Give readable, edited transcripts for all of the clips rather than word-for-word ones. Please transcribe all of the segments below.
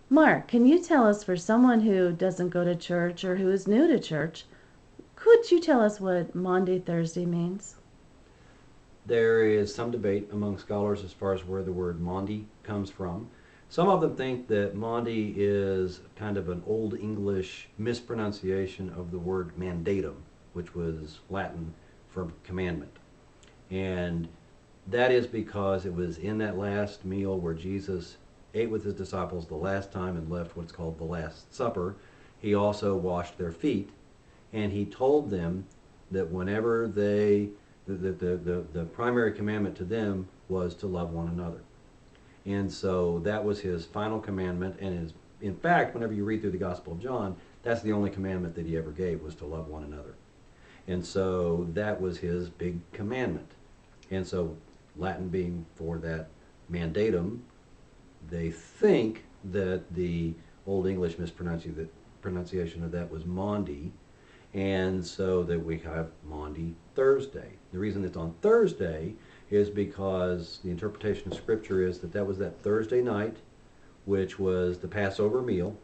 Mark, can you tell us, for someone who doesn't go to church or who is new to church, could you tell us what Maundy Thursday means? There is some debate among scholars as far as where the word Maundy comes from. Some of them think that Maundy is kind of an Old English mispronunciation of the word mandatum, which was Latin for commandment. And that is because it was in that last meal where Jesus ate with his disciples the last time and left what's called the Last Supper. He also washed their feet, and he told them that whenever the primary commandment to them was to love one another. And so that was his final commandment. And his, in fact, whenever you read through the Gospel of John, that's the only commandment that he ever gave, was to love one another. And so that was his big commandment. And so Latin being for that mandatum, they think that the Old English mispronunciation of that was Maundy, and so that we have Maundy Thursday. The reason it's on Thursday is because the interpretation of Scripture is that that was that Thursday night, which was the Passover meal,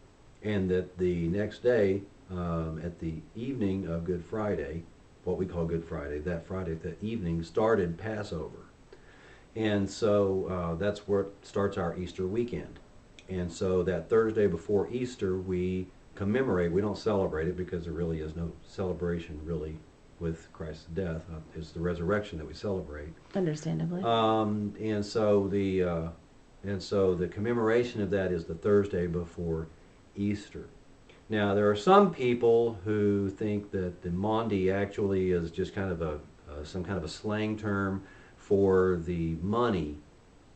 and that the next day, at the evening of Good Friday, what we call Good Friday, that Friday, that evening started Passover. And so that's where it starts our Easter weekend. And so that Thursday before Easter, we commemorate. We don't celebrate it because there really is no celebration really with Christ's death. It's the resurrection that we celebrate. Understandably. And so the commemoration of that is the Thursday before Easter. Now there are some people who think that the Maundy actually is just kind of a some kind of a slang term for the money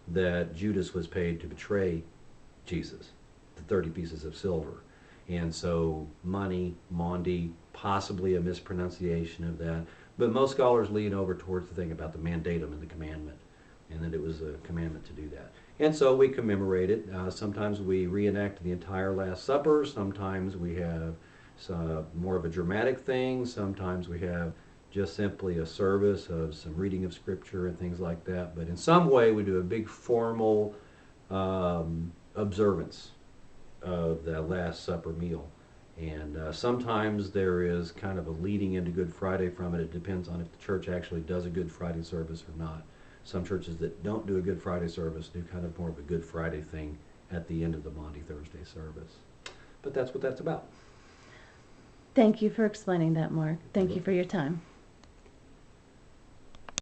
that Judas was paid to betray Jesus, the 30 pieces of silver. And so money, Maundy, possibly a mispronunciation of that. But most scholars lean over towards the thing about the mandatum and the commandment, and that it was a commandment to do that. And so we commemorate it. Sometimes we reenact the entire Last Supper. Sometimes we have more of a dramatic thing. Sometimes we have just simply a service of some reading of Scripture and things like that. But in some way, we do a big formal observance of the Last Supper meal. And sometimes there is kind of a leading into Good Friday from it. It depends on if the church actually does a Good Friday service or not. Some churches that don't do a Good Friday service do kind of more of a Good Friday thing at the end of the Maundy Thursday service. But that's what that's about. Thank you for explaining that, Mark. Thank you for your time.